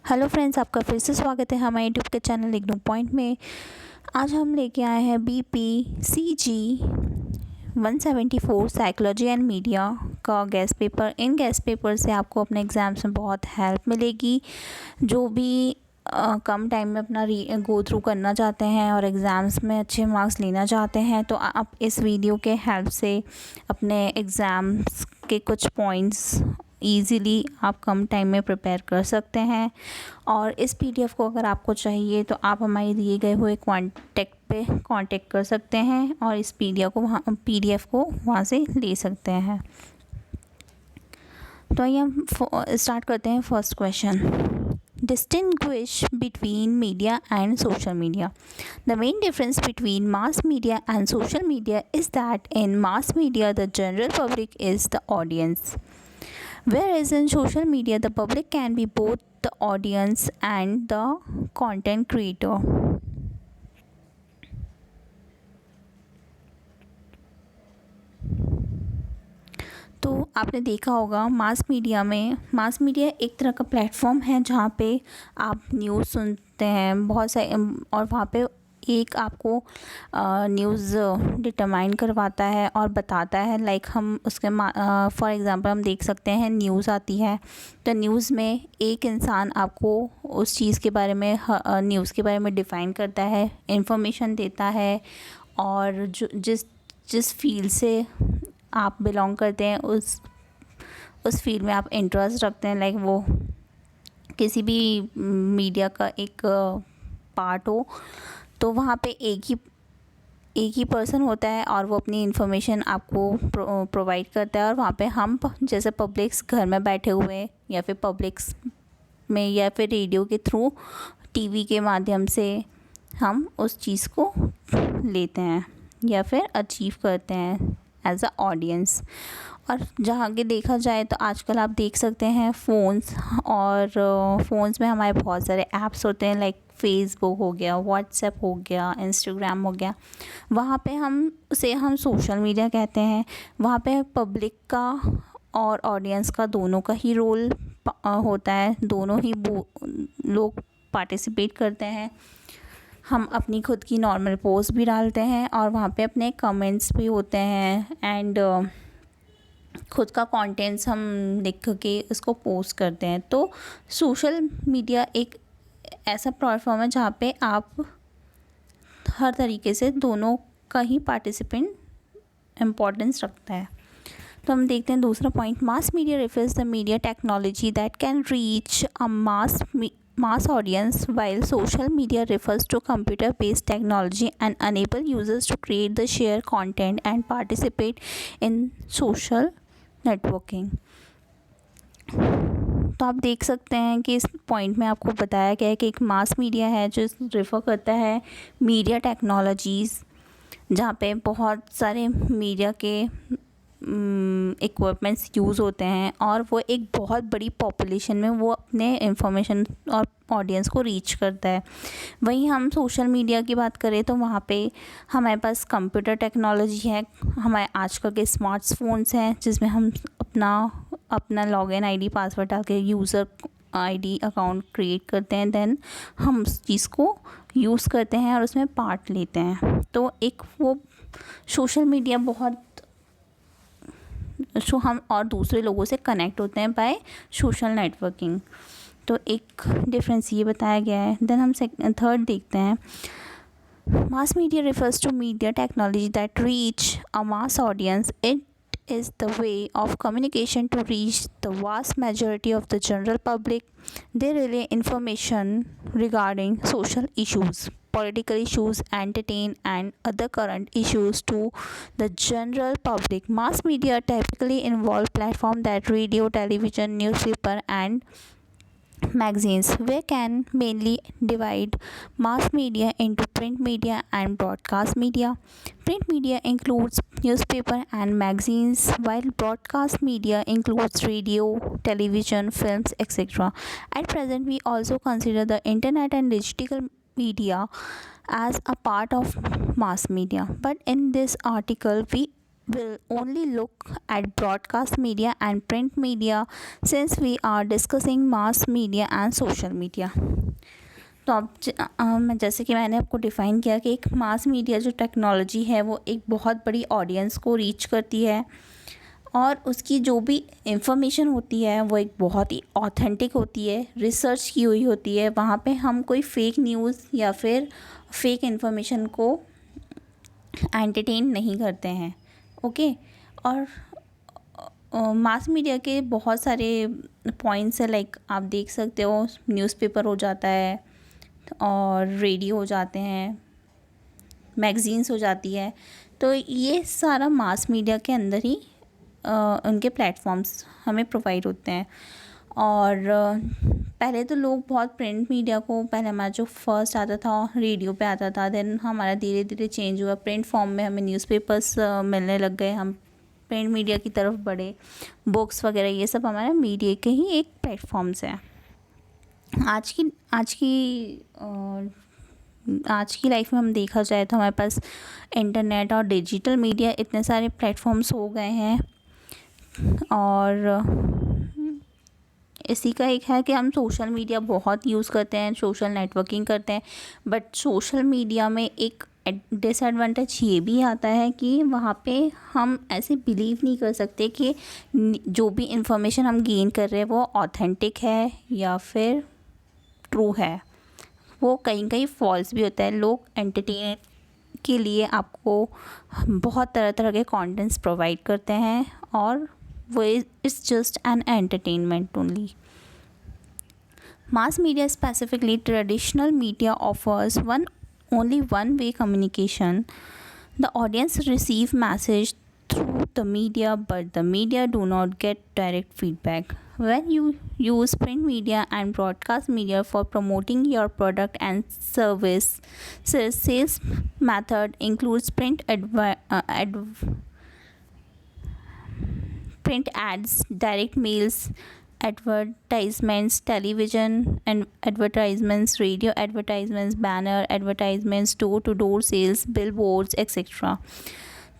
Hello friends, आपका फिर से स्वागत है हमारे यूट्यूब के चैनल इग्नू पॉइंट में। आज हम लेके आए हैं BPCG 174 साइकोलॉजी एंड मीडिया का गेस्ट पेपर। इन गेस्ट पेपर से आपको अपने एग्ज़ाम्स में बहुत हेल्प मिलेगी। जो भी कम टाइम में अपना गो थ्रू करना चाहते हैं और एग्ज़ाम्स में अच्छे मार्क्स लेना चाहते हैं, तो आप इस वीडियो के हेल्प से अपने एग्ज़ाम्स के कुछ पॉइंट्स ईज़िली आप कम टाइम में प्रिपेयर कर सकते हैं। और इस PDF को अगर आपको चाहिए तो आप हमारे दिए गए हुए कॉन्टैक्ट पे कांटेक्ट कर सकते हैं और इस PDF को वहाँ से ले सकते हैं। तो आइए हम स्टार्ट करते हैं। First question, distinguish between media and social media. The main difference between mass media and social media is that in mass media the general public is the audience, whereas in social media the public can be both the audience and the content creator. तो आपने देखा होगा mass media एक तरह का platform है जहाँ पे आप न्यूज़ सुनते हैं बहुत सारे, और वहाँ पे एक आपको न्यूज़ डिटरमाइन करवाता है और बताता है। लाइक हम उसके फॉर एग्ज़ाम्पल हम देख सकते हैं, न्यूज़ आती है तो न्यूज़ में एक इंसान आपको उस चीज़ के बारे में न्यूज़ के बारे में डिफ़ाइन करता है, इंफॉर्मेशन देता है, और जो जिस फील्ड से आप बिलोंग करते हैं उस फील्ड में आप इंटरेस्ट रखते हैं, लाइक वो किसी भी मीडिया का एक पार्ट हो, तो वहाँ पे एक ही पर्सन होता है और वो अपनी इन्फॉर्मेशन आपको प्रोवाइड करता है। और वहाँ पे हम जैसे पब्लिक्स घर में बैठे हुए या फिर पब्लिक्स में या फिर रेडियो के थ्रू, TV के माध्यम से हम उस चीज़ को लेते हैं या फिर अचीव करते हैं एज अ ऑडियंस। और जहाँ के देखा जाए तो आजकल आप देख सकते हैं फ़ोन्स, और फ़ोन्स में हमारे बहुत सारे ऐप्स होते हैं, लाइक फेसबुक हो गया, व्हाट्सएप हो गया, इंस्टाग्राम हो गया। वहाँ पे हम सोशल मीडिया कहते हैं। वहाँ पे पब्लिक का और ऑडियंस का दोनों का ही रोल होता है, दोनों ही लोग पार्टिसिपेट करते हैं। हम अपनी खुद की नॉर्मल पोस्ट भी डालते हैं और वहाँ पे अपने कमेंट्स भी होते हैं, एंड खुद का कंटेंट्स हम लिख के उसको पोस्ट करते हैं। तो सोशल मीडिया एक ऐसा प्लेटफॉर्म है जहाँ पे आप हर तरीके से दोनों का ही पार्टिसिपेंट इम्पोर्टेंस रखता है। तो हम देखते हैं दूसरा point, mass media refers the media technology that can reach a mass audience, while social media refers to computer based technology and enable users to create the share content and participate in social networking. तो आप देख सकते हैं कि इस point में आपको बताया गया है कि एक मास मीडिया है जो रिफ़र करता है मीडिया टेक्नोलॉजीज़, जहाँ पे बहुत सारे मीडिया के इक्विपमेंट्स यूज़ होते हैं और वो एक बहुत बड़ी पॉपुलेशन में वो अपने इंफॉर्मेशन और ऑडियंस को रीच करता है। वहीं हम सोशल मीडिया की बात करें तो वहाँ पे हमारे पास कंप्यूटर टेक्नोलॉजी है, हमारे आजकल के स्मार्टफोन्स हैं जिसमें हम अपना लॉगिन ID पासवर्ड डाल के यूज़र ID अकाउंट क्रिएट करते हैं, देन हम उस चीज़ को यूज़ करते हैं और उसमें पार्ट लेते हैं। तो एक वो सोशल मीडिया हम और दूसरे लोगों से कनेक्ट होते हैं बाय सोशल नेटवर्किंग। तो एक डिफरेंस ये बताया गया है। देन हम थर्ड देखते हैं, mass media refers to media technology that reach a mass audience. It is the way of communication to reach the vast majority of the general public. They relay information regarding social issues, political issues, entertain and other current issues to the general public. Mass media typically involve platforms that radio, television, newspaper and magazines. We can mainly divide mass media into print media and broadcast media. Print media includes newspaper and magazines, while broadcast media includes radio, television, films, etc. At present, we also consider the internet and digital media as a part of mass media. But in this article, we will only look at broadcast media and print media since we are discussing mass media and social media. तो अब मैं जैसे कि मैंने आपको define किया कि एक मास मीडिया जो टेक्नोलॉजी है वो एक बहुत बड़ी ऑडियंस को रीच करती है और उसकी जो भी इंफॉर्मेशन होती है वो एक बहुत ही ऑथेंटिक होती है, रिसर्च की हुई होती है। वहाँ पे हम कोई फेक न्यूज़ या फिर फेक इंफॉर्मेशन को एंटरटेन नहीं करते हैं। ओके। और मास मीडिया के बहुत सारे पॉइंट्स है, लाइक आप देख सकते हो न्यूज़पेपर हो जाता है और रेडियो हो जाते हैं, मैगज़ीन्स हो जाती है। तो ये सारा मास मीडिया के अंदर ही उनके प्लेटफॉर्म्स हमें प्रोवाइड होते हैं। और पहले तो लोग बहुत प्रिंट मीडिया को, पहले हमारा जो फर्स्ट आता था रेडियो पे आता था, देन हमारा धीरे धीरे चेंज हुआ, प्रिंट फॉर्म में हमें न्यूज़पेपर्स मिलने लग गए, हम प्रिंट मीडिया की तरफ बढ़े, बुक्स वगैरह ये सब हमारा मीडिया के ही एक प्लेटफॉर्म्स हैं। आज की लाइफ में हम देखा जाए तो हमारे पास इंटरनेट और डिजिटल मीडिया इतने सारे प्लेटफॉर्म्स हो गए हैं। और इसी का एक है कि हम सोशल मीडिया बहुत यूज़ करते हैं, सोशल नेटवर्किंग करते हैं, बट सोशल मीडिया में एक डिसएडवांटेज ये भी आता है कि वहाँ पे हम ऐसे बिलीव नहीं कर सकते कि जो भी इंफॉर्मेशन हम गेन कर रहे हैं वो ऑथेंटिक है या फिर ट्रू है। वो कहीं कहीं फॉल्स भी होता है। लोग एंटरटेन के लिए आपको बहुत तरह तरह के कंटेंट्स प्रोवाइड करते हैं और वो it's just an entertainment only. Mass media, specifically traditional media, offers only one way communication. The audience receive message through the media, but the media do not get direct feedback. When you use print media and broadcast media for promoting your product and service, sales method includes print ads, direct mails, advertisements, television and advertisements, radio advertisements, banner advertisements, door to door sales, billboards, etc.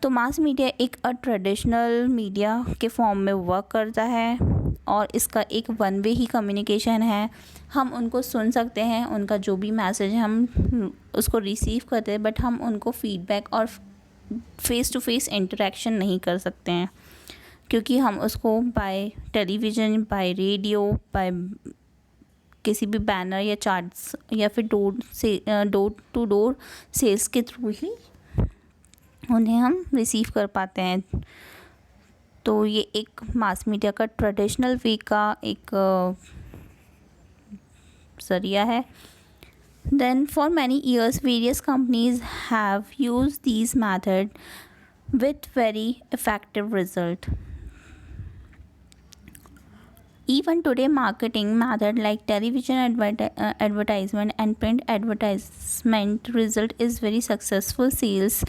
तो mass media एक traditional media के form में work करता है और इसका एक one way ही communication है। हम उनको सुन सकते हैं, उनका जो भी मैसेज है हम उसको रिसीव करते हैं, बट हम उनको फीडबैक और फेस टू फेस इंटरेक्शन नहीं कर सकते हैं, क्योंकि हम उसको by television, by radio, by किसी भी बैनर या चार्ट्स या फिर डोर टू डोर सेल्स के थ्रू ही उन्हें हम रिसीव कर पाते हैं। तो ये एक मास मीडिया का ट्रेडिशनल वे का एक ज़रिया है। Then for many years various companies have used these method with very effective result. Even today, marketing method like television advertisement and print advertisement result is very successful sales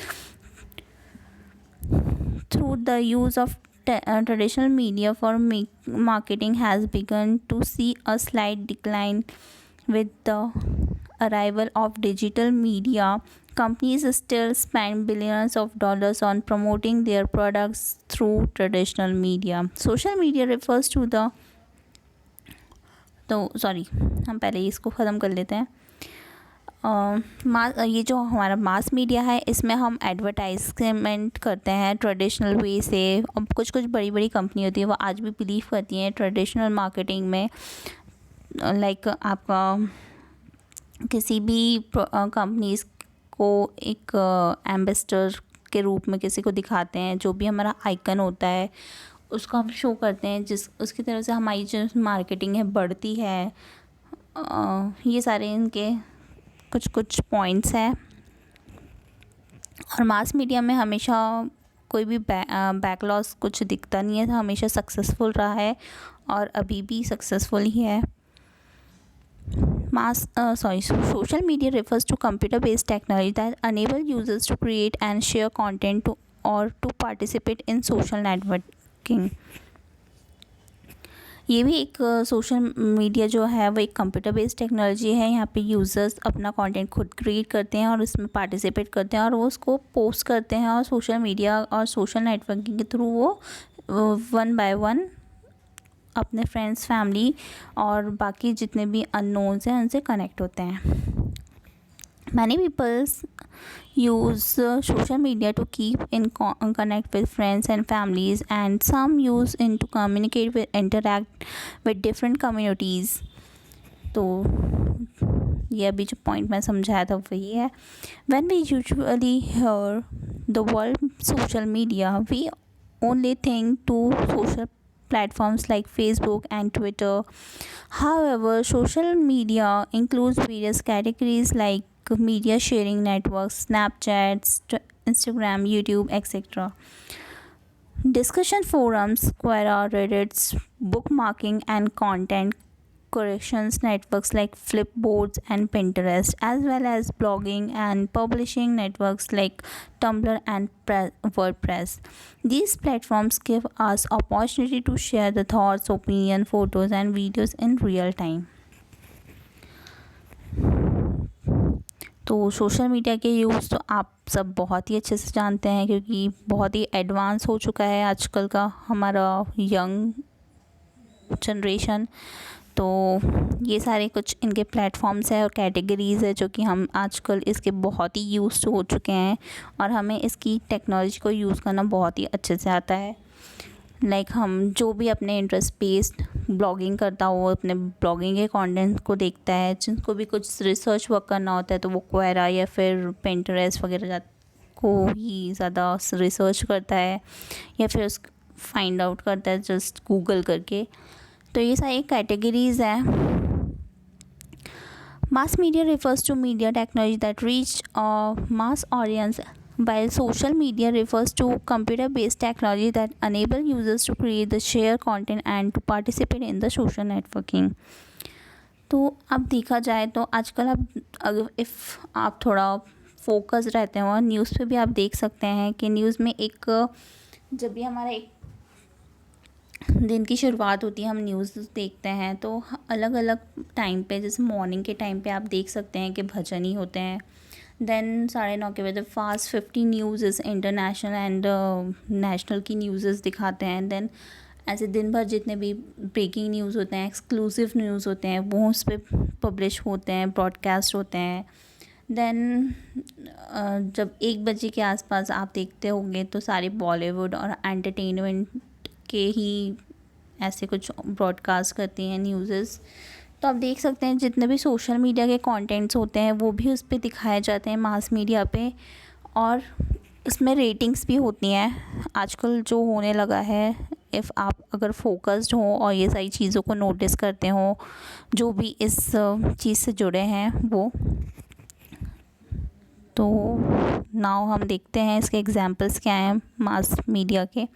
through the use of traditional media for marketing has begun to see a slight decline with the arrival of digital media. Companies still spend billions of dollars on promoting their products through traditional media. Social media refers to the हम पहले इसको ख़त्म कर लेते हैं। ये जो हमारा मास मीडिया है इसमें हम एडवर्टाइजमेंट करते हैं ट्रेडिशनल वे से। अब कुछ बड़ी बड़ी कंपनी होती है वो आज भी बिलीव करती हैं ट्रेडिशनल मार्केटिंग में, लाइक आपका किसी भी कंपनीज को एक एम्बेसडर के रूप में किसी को दिखाते हैं, जो भी हमारा आइकन होता है उसको हम शो करते हैं, उसकी तरफ से हमारी जो मार्केटिंग है बढ़ती है। ये सारे इनके कुछ पॉइंट्स हैं। और मास मीडिया में हमेशा कोई भी बैकलॉस कुछ दिखता नहीं है, हमेशा सक्सेसफुल रहा है और अभी भी सक्सेसफुल ही है। Social media refers to computer-based technology that enable users to create and share content or to participate in social networking. ये भी एक सोशल मीडिया जो है वो एक कंप्यूटर बेस्ड टेक्नोलॉजी है। यहाँ पे यूज़र्स अपना कंटेंट खुद क्रिएट करते हैं और उसमें पार्टिसिपेट करते हैं और वो उसको पोस्ट करते हैं और सोशल मीडिया और सोशल नेटवर्किंग के थ्रू वो वन बाय वन अपने फ्रेंड्स, फैमिली और बाकी जितने भी अननोन्स हैं उनसे कनेक्ट होते हैं। Many people use social media to keep in connect with friends and families, and some use it to communicate with interact with different communities. तो ये अभी जो पॉइंट मैं समझाया था वही है। When we usually hear the word social media, we only think to social platforms like Facebook and Twitter. However, social media includes various categories like media sharing networks, Snapchat, Instagram, YouTube, etc. Discussion forums, Quora, Reddit, bookmarking and content corrections networks like Flipboard and Pinterest, as well as blogging and publishing networks like Tumblr and WordPress. These platforms give us opportunity to share the thoughts, opinion, photos and videos in real time. तो social media के use तो आप सब बहुत ही अच्छे से जानते हैं, क्योंकि बहुत ही एडवांस हो चुका है आजकल का हमारा यंग जनरेशन। तो ये सारे कुछ इनके प्लेटफॉर्म्स है और कैटेगरीज़ है जो कि हम आजकल इसके बहुत ही यूज़ हो चुके हैं और हमें इसकी टेक्नोलॉजी को यूज़ करना बहुत ही अच्छे से आता है। लाइक हम जो भी अपने इंटरेस्ट बेस्ड ब्लॉगिंग करता हो अपने ब्लॉगिंग के कंटेंट को देखता है, जिनको भी कुछ रिसर्च वर्क करना होता है तो वो क्वेरा या फिर पिंटरेस्ट वगैरह को ही ज़्यादा रिसर्च करता है या फिर उस फाइंड आउट करता है जस्ट गूगल करके। तो ये सारी कैटेगरीज़ हैं। Mass media refers to media technology that reach a mass audience, while social media refers to computer-based technology that enable users to create, the share content and to participate in the social networking. तो अब देखा जाए तो आजकल अगर आप थोड़ा focus रहते हो न्यूज़ पे भी आप देख सकते हैं कि न्यूज़ में एक जब भी हमारा एक दिन की शुरुआत होती है हम न्यूज़ देखते हैं तो अलग अलग टाइम पे, जैसे मॉर्निंग के टाइम पे आप देख सकते हैं कि भजन ही होते हैं। देन 9:30 के बजे fast 50 news international and national की न्यूज़ दिखाते हैं। देन ऐसे दिन भर जितने भी ब्रेकिंग न्यूज़ होते हैं, एक्सक्लूसिव न्यूज़ होते हैं, वो उस पर पब्लिश होते हैं, ब्रॉडकास्ट होते हैं। देन जब 1 बजे के आसपास आप देखते होंगे तो सारे बॉलीवुड और एंटरटेनमेंट के ही ऐसे कुछ ब्रॉडकास्ट करती हैं न्यूज़। तो आप देख सकते हैं जितने भी सोशल मीडिया के कंटेंट्स होते हैं वो भी उस पर दिखाए जाते हैं मास मीडिया पे, और इसमें रेटिंग्स भी होती हैं आजकल जो होने लगा है। इफ़ आप अगर फोकस्ड हो और ये सारी चीज़ों को नोटिस करते हो जो भी इस चीज़ से जुड़े हैं वो, तो नाउ हम देखते हैं इसके एग्जांपल्स क्या हैं मास मीडिया के।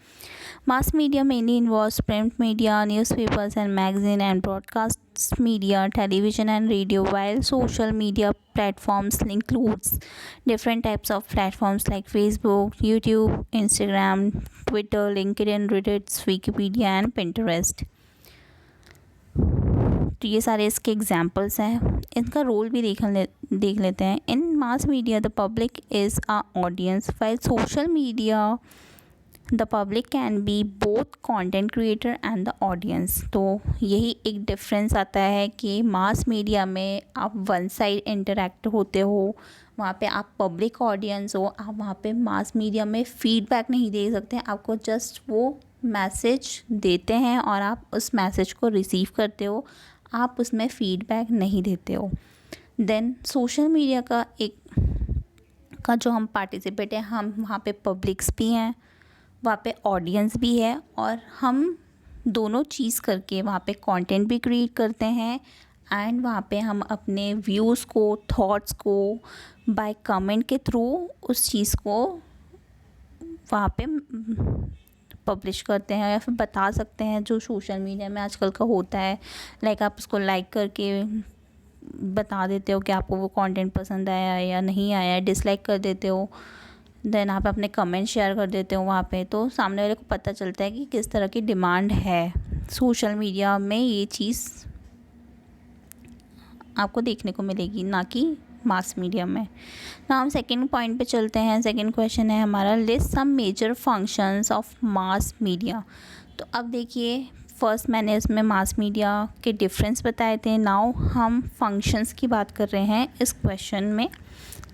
Mass media mainly involves print media, newspapers and magazine and broadcast media, television and radio, while social media platforms includes different types of platforms like Facebook, YouTube, Instagram, Twitter, LinkedIn, Reddit, Wikipedia and Pinterest. तो ये सारे इसके examples हैं। इनका role भी देख लेते हैं। In mass media the public is a audience, while social media the public can be both content creator and the audience. तो यही एक डिफरेंस आता है कि मास मीडिया में आप वन साइड इंटरेक्ट होते हो, वहाँ पे आप पब्लिक ऑडियंस हो, आप वहाँ पे मास मीडिया में फीडबैक नहीं दे सकते। आपको जस्ट वो मैसेज देते हैं और आप उस मैसेज को रिसीव करते हो, आप उसमें फ़ीडबैक नहीं देते हो। देन सोशल मीडिया का जो हम पार्टिसिपेट हैं, हम वहाँ पे पब्लिक्स भी हैं, वहाँ पे ऑडियंस भी है, और हम दोनों चीज़ करके वहाँ पे कंटेंट भी क्रिएट करते हैं एंड वहाँ पे हम अपने व्यूज़ को, थॉट्स को बाय कमेंट के थ्रू उस चीज़ को वहाँ पे पब्लिश करते हैं या फिर बता सकते हैं जो सोशल मीडिया में आजकल का होता है। लाइक आप उसको लाइक करके बता देते हो कि आपको वो कंटेंट पसंद आया या नहीं आया, डिसलाइक कर देते हो। देन आप अपने कमेंट शेयर कर देते हो वहाँ पे, तो सामने वाले को पता चलता है कि किस तरह की डिमांड है सोशल मीडिया में ये चीज़ आपको देखने को मिलेगी, ना कि मास मीडिया में। ना हम सेकेंड पॉइंट पे चलते हैं। सेकेंड क्वेश्चन है हमारा, list some major functions of mass media. तो अब देखिए, फर्स्ट मैंने इसमें मास मीडिया के डिफरेंस बताए थे, नाउ हम फंक्शंस की बात कर रहे हैं इस क्वेश्चन में।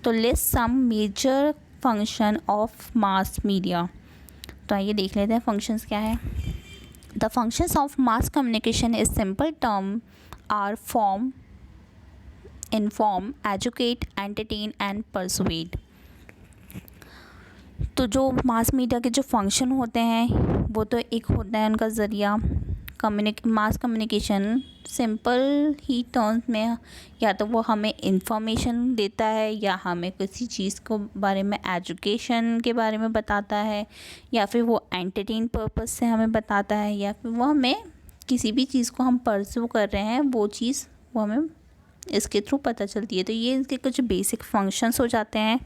तो list some major function of mass media. तो आइए देख लेते हैं फंक्शंस क्या है। The functions of mass communication is simple term are form, inform, educate, entertain and persuade. तो जो मास मीडिया के जो फंक्शन होते हैं वो तो एक होता है उनका ज़रिया मास कम्युनिकेशन। सिंपल ही टर्म्स में या तो वो हमें इंफॉर्मेशन देता है, या हमें किसी चीज़ को बारे में, एजुकेशन के बारे में बताता है, या फिर वो एंटरटेन पर्पस से हमें बताता है, या फिर वो हमें किसी भी चीज़ को हम परस्यू कर रहे हैं वो चीज़ वो हमें इसके थ्रू पता चलती है। तो ये इसके कुछ बेसिक फंक्शंस हो जाते हैं।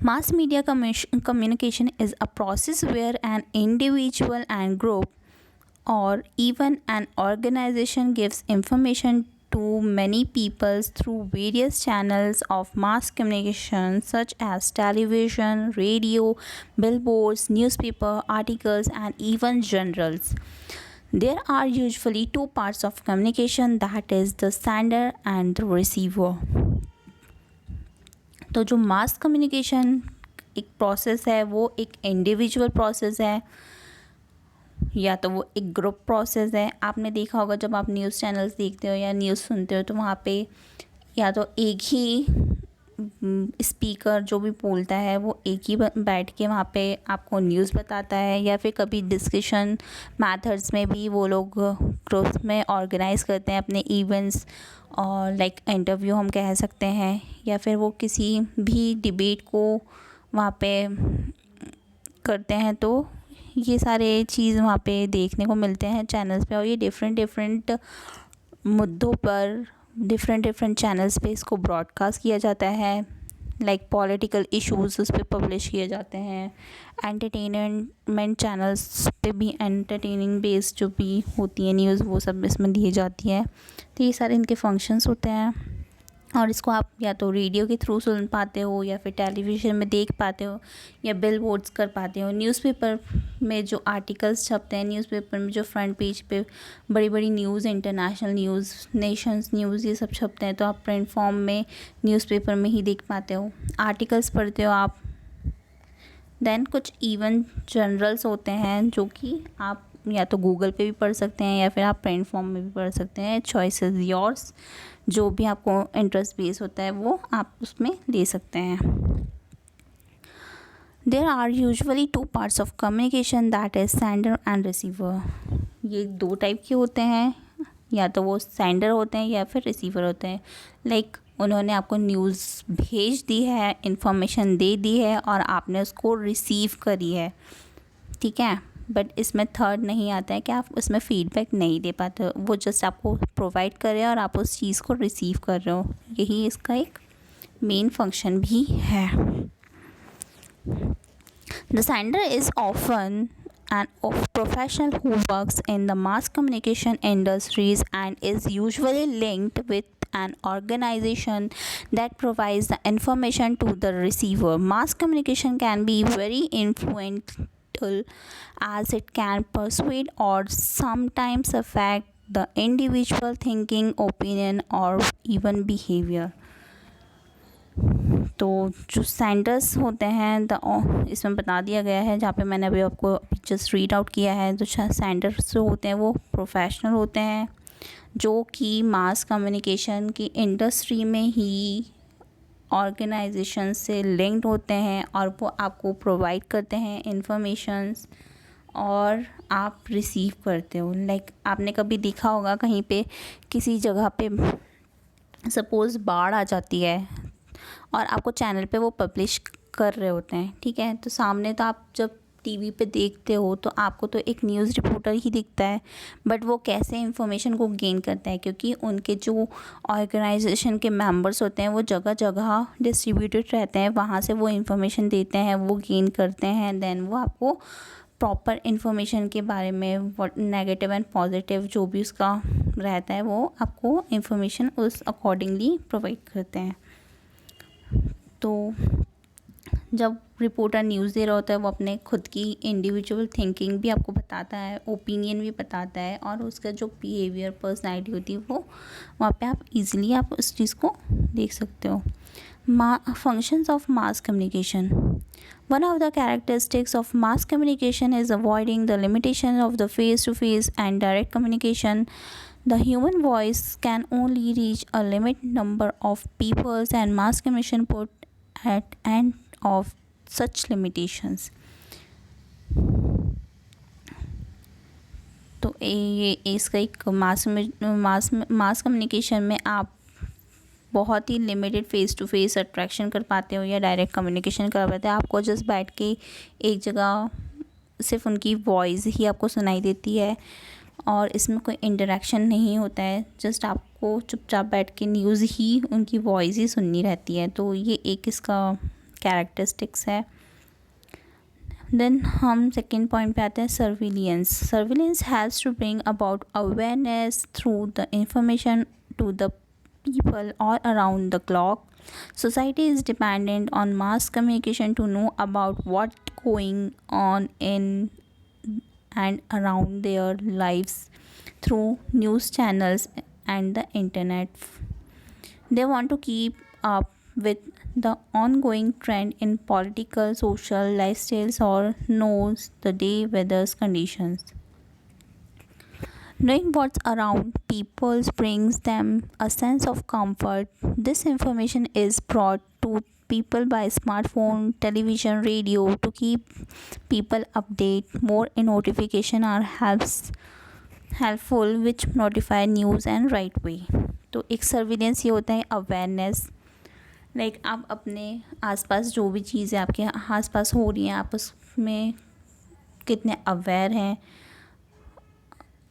Mass media communication is a process where an individual and group or even an organization gives information to many people through various channels of mass communication such as television, radio, billboards, newspaper, articles, and even journals. There are usually two parts of communication, that is the sender and the receiver. तो जो mass communication एक process है वो एक individual process है, या तो वो एक ग्रुप प्रोसेस है। आपने देखा होगा जब आप न्यूज़ चैनल्स देखते हो या न्यूज़ सुनते हो तो वहाँ पे या तो एक ही स्पीकर जो भी बोलता है वो एक ही बैठ के वहाँ पे आपको न्यूज़ बताता है, या फिर कभी डिस्कशन मेथड्स में भी वो लोग ग्रुप्स में ऑर्गेनाइज़ करते हैं अपने इवेंट्स, और लाइक इंटरव्यू हम कह सकते हैं, या फिर वो किसी भी डिबेट को वहाँ पे करते हैं। तो ये सारे चीज़ वहाँ पे देखने को मिलते हैं चैनल्स पे, और ये डिफरेंट मुद्दों पर डिफरेंट चैनल्स पे इसको ब्रॉडकास्ट किया जाता है। लाइक पॉलिटिकल इश्यूज़ उस पर पब्लिश किए जाते हैं। एंटरटेनमेंट चैनल्स पे भी एंटरटेनिंग बेस्ड जो भी होती है न्यूज़ वो सब इसमें दी जाती है। तो ये सारे इनके फंक्शंस होते हैं, और इसको आप या तो रेडियो के थ्रू सुन पाते हो, या फिर टेलीविज़न में देख पाते हो, या बिल बोर्ड्स कर पाते हो। न्यूज़पेपर में जो आर्टिकल्स छपते हैं, न्यूज़पेपर में जो फ्रंट पेज पे बड़ी बड़ी news, international news, Nations news, ये सब छपते हैं, तो आप प्रिंट फॉर्म में न्यूज़पेपर में ही देख पाते हो। आर्टिकल्स पढ़ते हो आप। देन कुछ इवन जनरल्स होते हैं जो कि आप या तो गूगल पे भी पढ़ सकते हैं, या फिर आप प्रिंट फॉर्म में भी पढ़ सकते हैं। चॉइस इज़ योर्स, जो भी आपको इंटरेस्ट बेस होता है वो आप उसमें ले सकते हैं। There are usually two parts of communication, that is sender and receiver. ये दो टाइप के होते हैं, या तो वो सेंडर होते हैं या फिर रिसीवर होते हैं। लाइक उन्होंने आपको न्यूज़ भेज दी है, इंफॉर्मेशन दे दी है, और आपने उसको रिसीव करी है, ठीक है। बट इसमें थर्ड नहीं आता है कि आप उसमें फ़ीडबैक नहीं दे पाते हो, वो जस्ट आपको प्रोवाइड कर रहे हैं और आप उस चीज़ को रिसीव कर रहे हो। यही इसका एक मेन फंक्शन भी है। The sender is often an of professional who works in the mass communication industries and is usually linked with an organization that provides the information to the receiver. Mass communication can be very influential as it can persuade or sometimes affect the individual thinking, opinion or even behavior. तो जो Sanders होते हैं इसमें बता दिया गया है, जहाँ पे मैंने अभी आपको जस्ट रीड आउट किया है। तो सेंडर्स जो होते हैं वो प्रोफेशनल होते हैं जो कि मास कम्युनिकेशन की इंडस्ट्री में ही ऑर्गेनाइजेशन से लिंक्ड होते हैं, और वो आपको प्रोवाइड करते हैं इंफॉर्मेशंस, और आप रिसीव करते हो। लाइक आपने कभी देखा होगा कहीं पे किसी जगह पे सपोज़ बाढ़ आ जाती है और आपको चैनल पे वो पब्लिश कर रहे होते हैं, ठीक है। तो सामने तो आप जब टीवी पे देखते हो तो आपको तो एक न्यूज़ रिपोर्टर ही दिखता है, बट वो कैसे इंफॉर्मेशन को गेन करता है, क्योंकि उनके जो ऑर्गेनाइजेशन के मेंबर्स होते हैं वो जगह जगह डिस्ट्रीब्यूटेड रहते हैं, वहाँ से वो इंफॉर्मेशन देते हैं, वो गेन करते हैं, देन वो आपको प्रॉपर इन्फॉर्मेशन के बारे में, व्हाट नेगेटिव एंड पॉजिटिव जो भी उसका रहता है वो आपको इन्फॉर्मेशन उस अकॉर्डिंगली प्रोवाइड करते हैं। तो जब रिपोर्टर न्यूज़ दे रहा होता है वो अपने खुद की इंडिविजुअल थिंकिंग भी आपको बताता है, ओपिनियन भी बताता है, और उसका जो बिहेवियर, पर्सनैलिटी होती है वो वहाँ पे आप इजीली आप उस चीज़ को देख सकते हो। Functions of mass communication. One of the characteristics of mass communication is avoiding the limitation of the face-to-face and direct communication. The human voice can only reach a limited number of peoples, and mass communication put at end of such limitations. तो ये इसका एक mass communication में आप बहुत ही limited face to face attraction कर पाते हो या डायरेक्ट कम्युनिकेशन कर पाते हो। आपको जस्ट बैठ के एक जगह सिर्फ उनकी वॉइस ही आपको सुनाई देती है और इसमें कोई इंटरेक्शन नहीं होता है, जस्ट आपको चुपचाप बैठ के न्यूज़ ही उनकी वॉइस ही सुननी रहती है। तो ये एक इसका कैरेक्टरिस्टिक्स है। देन हम सेकेंड पॉइंट पे आते हैं, surveillance. Surveillance has to bring about awareness through the information to the people all around the clock. Society is dependent on mass communication to know about what's going on in and around their lives through news channels and the internet. They want to keep up with the ongoing trend in political, social, lifestyles, or knows the day weather's conditions. Knowing what's around people brings them a sense of comfort. This information is brought to people by smartphone, television, radio to keep people updated. More in notification are helpful which notify news and right way. तो एक surveillance ये होता है awareness, like आप अपने आसपास जो भी चीज़ें आपके आसपास हो रही हैं आप उसमें कितने अवेयर हैं,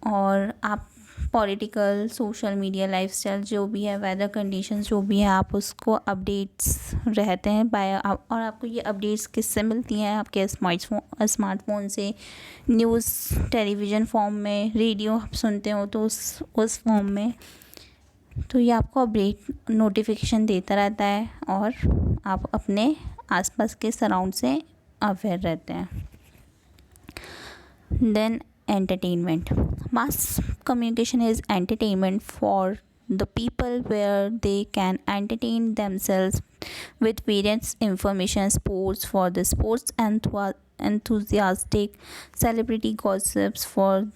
और आप पॉलिटिकल, सोशल मीडिया, लाइफस्टाइल जो भी है, वेदर कंडीशंस जो भी है, आप उसको अपडेट्स रहते हैं और आपको ये अपडेट्स किससे मिलती हैं? आपके स्मार्टफोन से, न्यूज़ टेलीविज़न फॉर्म में, रेडियो आप सुनते हो तो उस फॉर्म में। तो ये आपको अपडेट नोटिफिकेशन देता रहता है और आप अपने आसपास के सराउंड से अवेयर रहते हैं। Then entertainment. Mass communication is entertainment for the people where they can entertain themselves with various information, sports for the sports enthusiastic, celebrity gossips for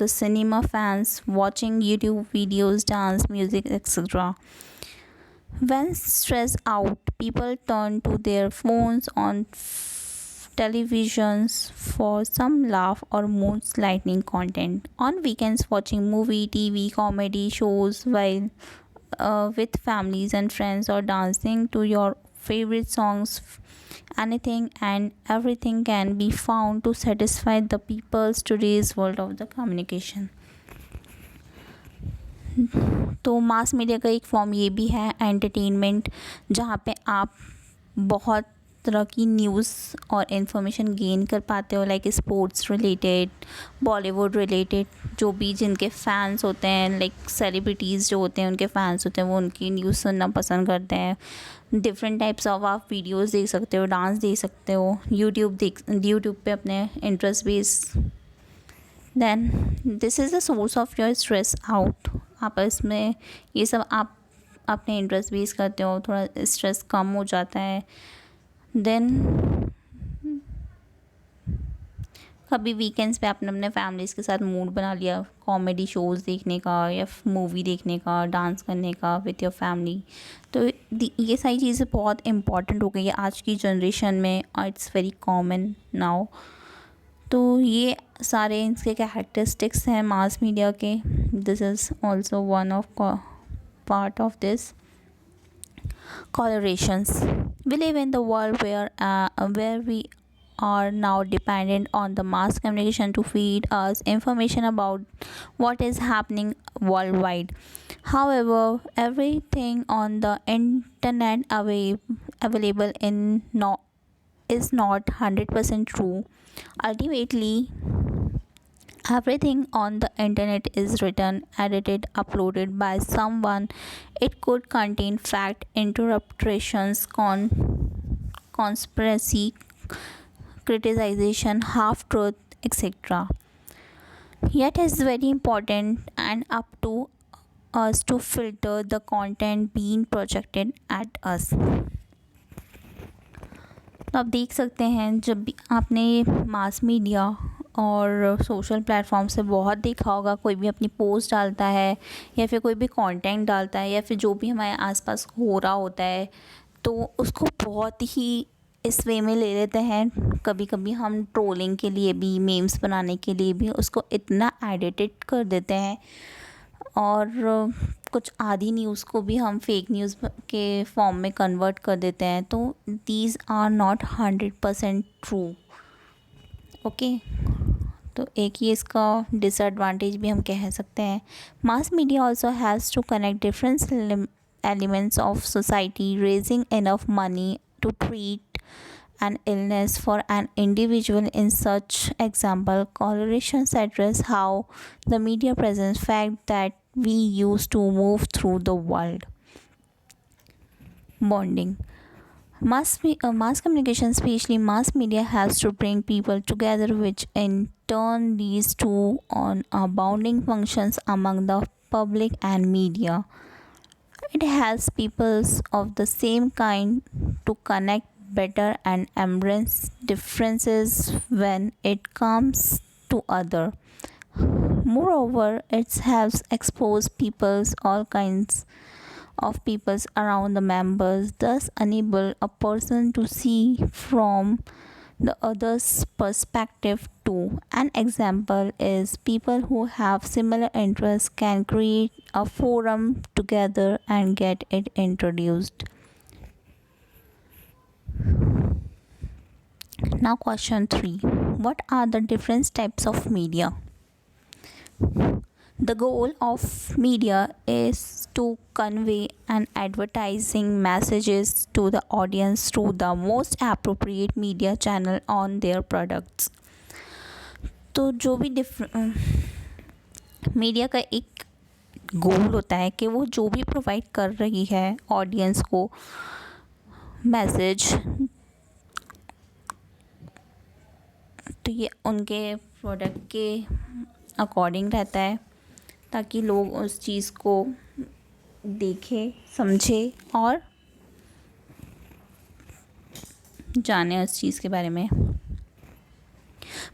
the cinema fans, watching YouTube videos, dance, music, etc. When stressed out, people turn to their phones on televisions for some laugh or mood lightening content. On weekends, watching movie, TV, comedy shows while with families and friends, or dancing to your favorite songs. Anything and everything can be found to satisfy the people's today's world of the communication. तो mass media का एक form ये भी है entertainment, जहाँ पे आप बहुत तरह की न्यूज़ और इन्फॉर्मेशन गेन कर पाते हो, like sports related, Bollywood related, जो भी जिनके फ़ैन्स होते हैं, लाइक सेलिब्रिटीज़ जो होते हैं उनके फ़ैन्स होते हैं, वो उनकी न्यूज़ सुनना पसंद करते हैं। डिफरेंट टाइप्स ऑफ आप वीडियोस देख सकते हो, डांस देख सकते हो, यूट्यूब पे अपने interest base. Then this is the source of your stress out. आप इसमें ये सब आप अपने इंटरेस्ट बेस करते हो, थोड़ा स्ट्रेस कम हो जाता है। देन कभी वीकेंड्स पे आपने अपने फैमिलीज़ के साथ मूड बना लिया कॉमेडी शोज़ देखने का या मूवी देखने का, डांस करने का विथ योर फैमिली, तो ये सारी चीज़ें बहुत इम्पॉर्टेंट हो गई है आज की जनरेशन में और इट्स वेरी कॉमन नाउ। तो ये सारे इसके कैरेक्टरिस्टिक्स हैं मास मीडिया के। This is also one of part of this. Correlations. We live in the world where we are now dependent on the mass communication to feed us information about what is happening worldwide. However, everything on the internet available is not 100% true. Ultimately, everything on the internet is written, edited, uploaded by someone. It could contain fact, interpretations, conspiracy, criticization, half truth, etc. Yet it's very important and up to us to filter the content being projected at us. तो आप देख सकते हैं, जब भी आपने mass media और social platform से बहुत देखा होगा, कोई भी अपनी पोस्ट डालता है या फिर कोई भी कंटेंट डालता है या फिर जो भी हमारे आसपास हो रहा होता है, तो उसको बहुत ही इस वे में ले लेते हैं। कभी कभी हम ट्रोलिंग के लिए भी, मीम्स बनाने के लिए भी उसको इतना एडिटेड कर देते हैं, और कुछ आधी न्यूज़ को भी हम फेक न्यूज़ के फॉर्म में कन्वर्ट कर देते हैं। तो these are not 100% true. Okay, तो एक ये इसका डिसएडवांटेज भी हम कह सकते हैं। Mass media also has to connect different elements of society, raising enough money to treat an illness for an individual. In such example, correlations address how the media presents fact that we use to move through the world. Bonding. Mass communication, especially mass media, has to bring people together, which in turn leads to on bonding functions among the public and media. It helps people of the same kind to connect better and embrace differences when it comes to other. Moreover, it helps expose people's all kinds of peoples around the members, thus enable a person to see from the other's perspective too. An example is people who have similar interests can create a forum together and get it introduced. Now question 3. What are the different types of media? The goal of media is to convey an advertising messages to the audience through the most appropriate media channel on their products. तो जो भी media का एक गोल होता है कि वो जो भी प्रोवाइड कर रही है ऑडियंस को मैसेज, तो ये उनके प्रोडक्ट के अकॉर्डिंग रहता है, ताकि लोग उस चीज़ को देखें, समझें और जाने उस चीज़ के बारे में।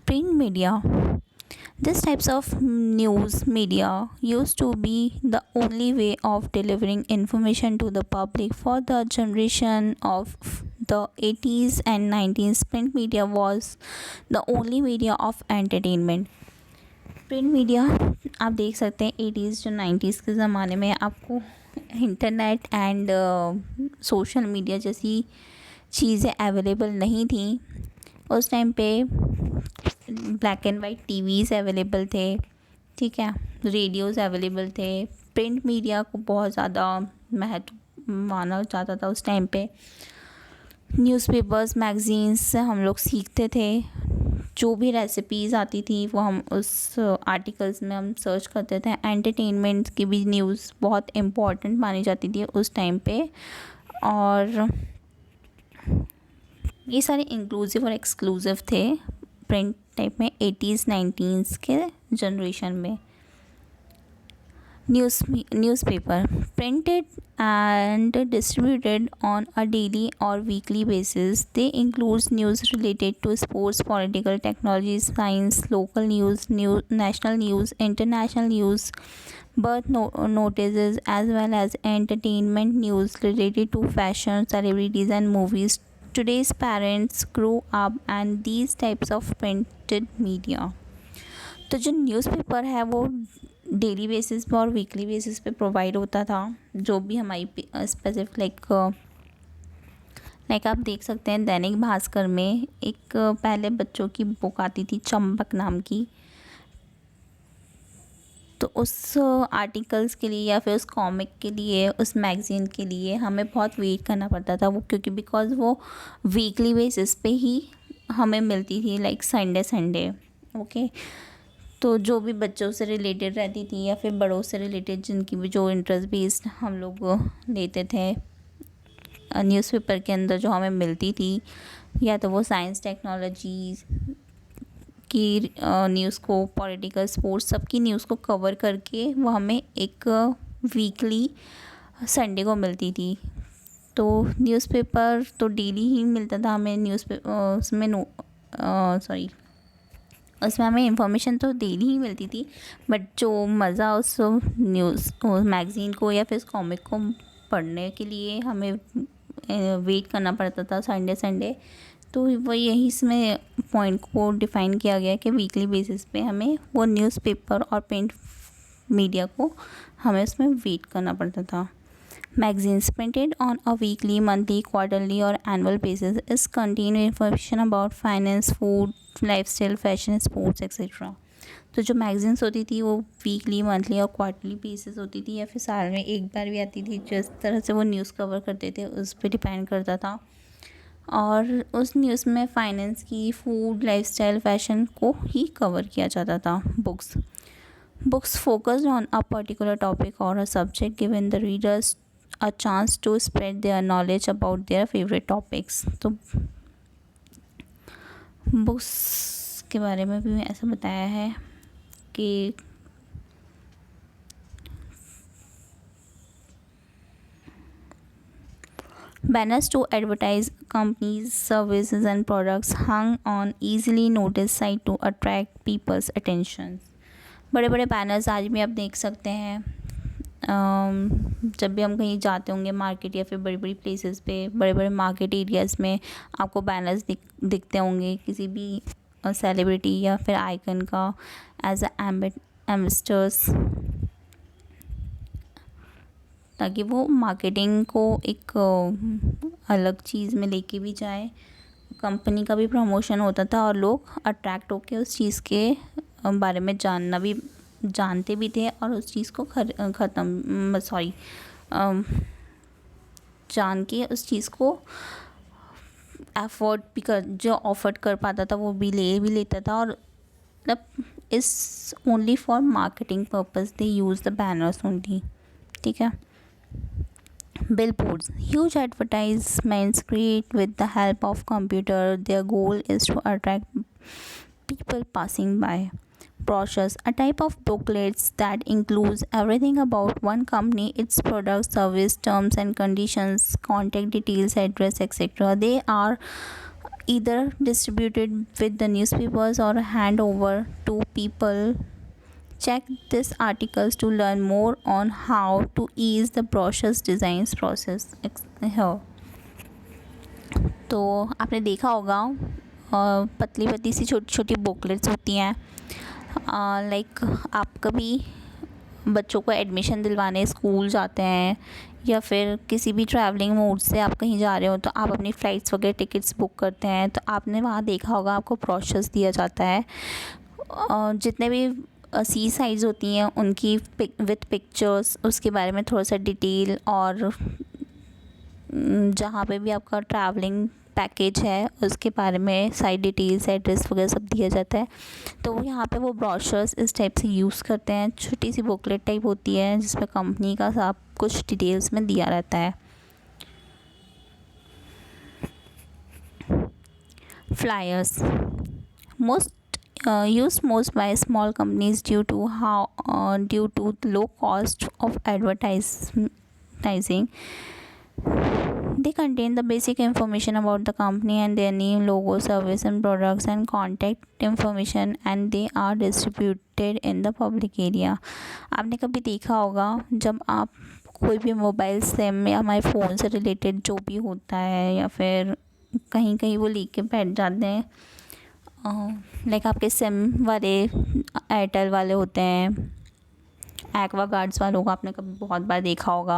Print media. These types of news media used to be the only way of delivering information to the public. For the generation of the 80s and 90s, print media was the only media of entertainment. Print media आप देख सकते हैं 80s जो 90s के ज़माने में आपको internet and social media जैसी चीज़ें अवेलेबल नहीं थी। उस टाइम पे black and white TVs available थे, ठीक है, रेडियोज़ अवेलेबल थे। प्रिंट मीडिया को बहुत ज़्यादा महत्व माना जाता था उस टाइम पे। न्यूज़पेपर्स, मैगज़ीन्स से हम लोग सीखते थे। जो भी रेसिपीज़ आती थी वो हम उस आर्टिकल्स में हम सर्च करते थे। एंटरटेनमेंट की भी न्यूज़ बहुत इम्पॉर्टेंट मानी जाती थी उस टाइम पे, और ये सारे इंक्लूसिव और एक्सक्लूसिव थे प्रिंट टाइप में 80s 90s के जनरेशन में। Newspaper printed and distributed on a daily or weekly basis. They include news related to sports, political, technology, science, local news, national news, international news, birth notices, as well as entertainment news related to fashion, celebrities and movies. Today's parents grew up and these types of printed media. तो जो newspaper है वो daily basis पे और weekly basis पे provide होता था। जो भी हमारी स्पेसिफिक लाइक आप देख सकते हैं दैनिक भास्कर में एक पहले बच्चों की बुक आती थी चंपक नाम की, तो उस आर्टिकल्स के लिए या फिर उस कॉमिक के लिए, उस मैगज़ीन के लिए हमें बहुत वेट करना पड़ता था वो, क्योंकि बिकॉज़ वो वीकली बेसिस पे ही हमें मिलती थी लाइक संडे ओके। तो जो भी बच्चों से रिलेटेड रहती थी या फिर बड़ों से रिलेटेड जिनकी भी जो इंटरेस्ट बेस्ड हम लोग लेते थे न्यूज़पेपर के अंदर जो हमें मिलती थी, या तो वो साइंस टेक्नोलॉजी की न्यूज़ को, पॉलिटिकल, स्पोर्ट्स, सबकी न्यूज़ को कवर करके वो हमें एक वीकली संडे को मिलती थी। तो न्यूज़पेपर तो डेली ही मिलता था हमें, उसमें हमें इंफॉर्मेशन तो डेली ही मिलती थी, बट जो मज़ा उस न्यूज़ मैगज़ीन को या फिर कॉमिक को पढ़ने के लिए हमें वेट करना पड़ता था संडे। तो वो यही इसमें पॉइंट को डिफ़ाइन किया गया कि वीकली बेसिस पे हमें वो न्यूज़पेपर और प्रिंट मीडिया को हमें उसमें वेट करना पड़ता था। Magazines printed on a weekly, monthly, quarterly or annual basis is contain information about finance, food, lifestyle, fashion, sports, etc. तो जो मैगज़ीन्स होती थी वो वीकली, मंथली और क्वार्टरली बेसिस होती थी, या फिर साल में एक बार भी आती थी। जिस तरह से वो न्यूज़ कवर करते थे उस पर डिपेंड करता था। और उस न्यूज़ में फाइनेंस की, फूड, लाइफस्टाइल, फैशन को ही कवर किया जाता था। Books focused on a particular topic or a subject, giving the readers a chance to spread their knowledge about their favorite topics. तो बुक्स के बारे में भी ऐसा बताया है कि banners to advertise companies, services and products hung on easily noticed site to attract people's attention. बड़े बड़े बैनर्स आज भी आप देख सकते हैं। जब भी हम कहीं जाते होंगे मार्केट या फिर बड़ी बड़ी प्लेसेस पे, बड़े बड़े मार्केट एरियाज़ में आपको बैनर्स दिखते होंगे किसी भी सेलिब्रिटी या फिर आइकन का एज एम्बेसडर्स, ताकि वो मार्केटिंग को एक अलग चीज़ में लेके भी जाए। कंपनी का भी प्रमोशन होता था और लोग अट्रैक्ट होके उस चीज़ के बारे में जानते भी थे और उस चीज़ को जान के उस चीज़ को अफोर्ड भी जो ऑफर्ड कर पाता था वो भी लेता था। और मतलब इस only for marketing purpose they use the banners only. ठीक है। Billboards, huge advertisements created with the help of computer. Their goal is to attract people passing by. Brochures, a type of booklets that includes everything about one company, its product, service, terms and conditions, contact details, address, etc. They are either distributed with the newspapers or hand over to people. Check these articles to learn more on how to ease the brochures designs process here. तो आपने देखा होगा पतली पतली सी छोटी छोटी booklets होती हैं। लाइक आप कभी बच्चों को एडमिशन दिलवाने स्कूल जाते हैं या फिर किसी भी ट्रैवलिंग मोड से आप कहीं जा रहे हो तो आप अपनी फ़्लाइट्स वगैरह टिकट्स बुक करते हैं, तो आपने वहाँ देखा होगा आपको ब्रोशर्स दिया जाता है। जितने भी सी साइज़ होती हैं उनकी विथ पिक्चर्स, उसके बारे में थोड़ा सा डिटेल, और जहाँ पे भी आपका ट्रैवलिंग पैकेज है उसके बारे में सारी डिटेल्स, एड्रेस वगैरह सब दिया जाता है। तो यहाँ पे वो ब्रोशर्स इस टाइप से यूज़ करते हैं। छोटी सी बुकलेट टाइप होती है जिसमें कंपनी का सब कुछ डिटेल्स में दिया रहता है। Flyers, used most by small companies due to low cost of advertising. They contain the basic information about the company and their name, logo, service and products and contact information, and they are distributed in the public area. आपने कभी देखा होगा जब आप कोई भी mobile SIM या हमारे फ़ोन से रिलेटेड जो भी होता है या फिर कहीं वो लेके बैठ जाते हैं, लाइक आपके सिम वाले एयरटेल वाले होते हैं, एक्वा गार्ड्स वालों को आपने कभी बहुत बार देखा होगा,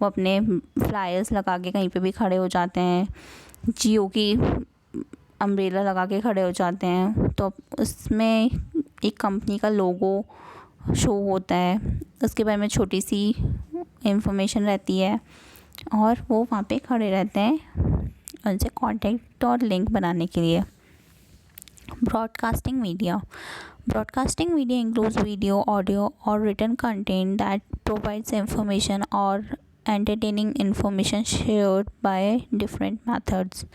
वो अपने फ्लायर्स लगा के कहीं पे भी खड़े हो जाते हैं। जियो की अम्ब्रेला लगा के खड़े हो जाते हैं, तो उसमें एक कंपनी का लोगो शो होता है, उसके बारे में छोटी सी इंफॉर्मेशन रहती है और वो वहाँ पे खड़े रहते हैं उनसे कांटेक्ट और लिंक बनाने के लिए। Broadcasting media. Broadcasting media includes video, audio, or written content that provides information or entertaining information shared by different methods.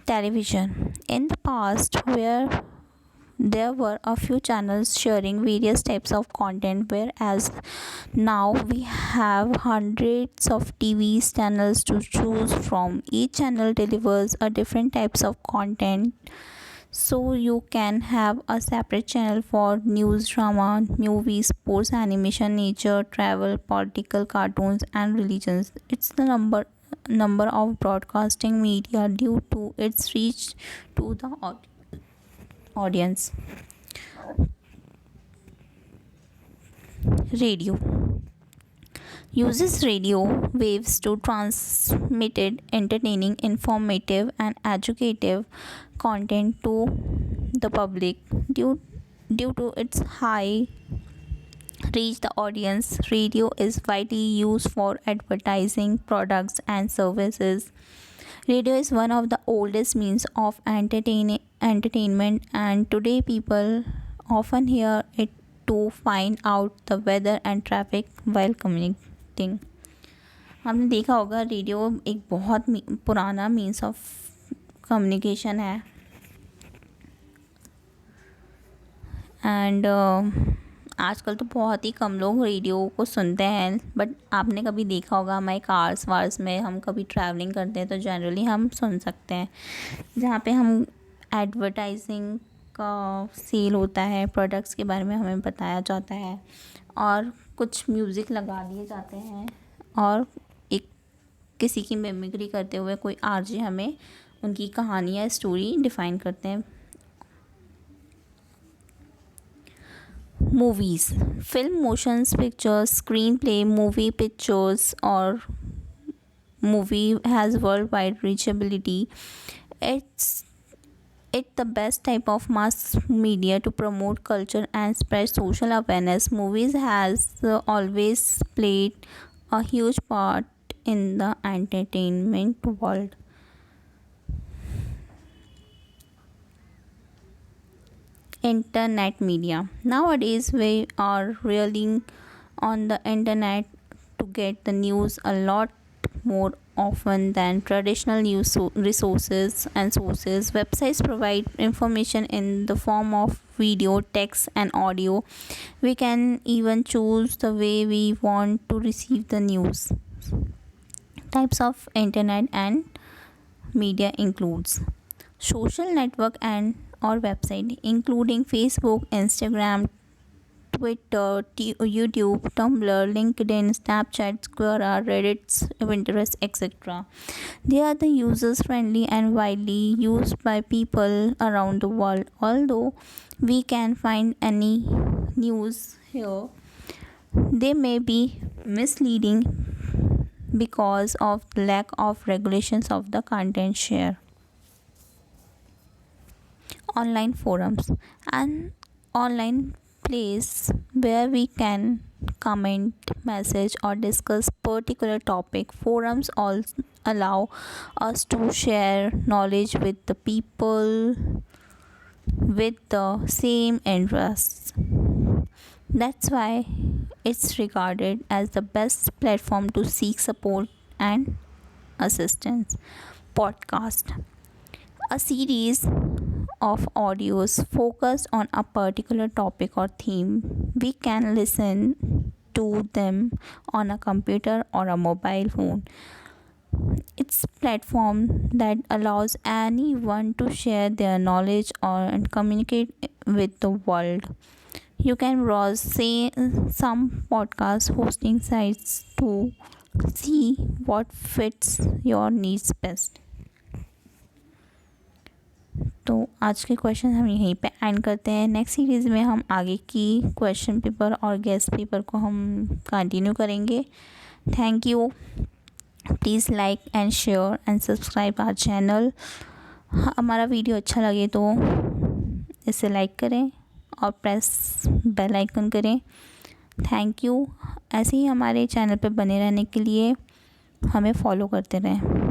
Television. In the past, where there were a few channels sharing various types of content, whereas now we have hundreds of TV channels to choose from. Each channel delivers a different types of content, so you can have a separate channel for news, drama, movies, sports, animation, nature, travel, political, cartoons, and religions. It's the number of broadcasting media due to its reach to the audience. Radio uses radio waves to transmit entertaining, informative, and educative content to the public. Due to its high reach the audience, radio is widely used for advertising products and services. Radio is one of the oldest means of entertainment, and today people often hear it to find out the weather and traffic while commuting. आपने देखा होगा radio एक बहुत पुराना means of communication है, and आजकल तो बहुत ही कम लोग रेडियो को सुनते हैं, बट आपने कभी देखा होगा हमारे कार्स वार्स में हम कभी ट्रैवलिंग करते हैं तो जनरली हम सुन सकते हैं, जहाँ पे हम एडवर्टाइजिंग का सेल होता है, प्रोडक्ट्स के बारे में हमें बताया जाता है और कुछ म्यूज़िक लगा दिए जाते हैं और एक किसी की मिमिक्री करते हुए कोई आरजे हमें उनकी कहानी या स्टोरी डिफ़ाइन करते हैं. Movies. Film, motions pictures, screenplay, movie pictures, or movie has worldwide reachability. It's the best type of mass media to promote culture and spread social awareness. Movies has always played a huge part in the entertainment world. Internet media. Nowadays we are relying on the internet to get the news a lot more often than traditional news resources and sources. Websites provide information in the form of video, text, and audio. We can even choose the way we want to receive the news. Types of internet and media includes social network and or website, including Facebook, Instagram, Twitter, YouTube, Tumblr, LinkedIn, Snapchat, Quora, Reddit, Pinterest, etc. They are the user-friendly and widely used by people around the world. Although we can find any news here, they may be misleading because of the lack of regulations of the content share. Online forums. An online place where we can comment, message, or discuss particular topic. Forums also allow us to share knowledge with the people with the same interests. That's why it's regarded as the best platform to seek support and assistance. Podcast. A series of audios focused on a particular topic or theme. We can listen to them on a computer or a mobile phone. It's a platform that allows anyone to share their knowledge and communicate with the world. You can browse some podcast hosting sites to see what fits your needs best. तो आज के question हम यहीं पे and करते हैं. Next series में हम आगे की क्वेश्चन पेपर और गेस्ट पेपर को हम कंटिन्यू करेंगे. Thank you. Please like and share and subscribe our channel. हमारा वीडियो अच्छा लगे तो इसे लाइक करें और प्रेस बेल आइकन करें. Thank you. ऐसे ही हमारे चैनल पे बने रहने के लिए हमें फॉलो करते रहें.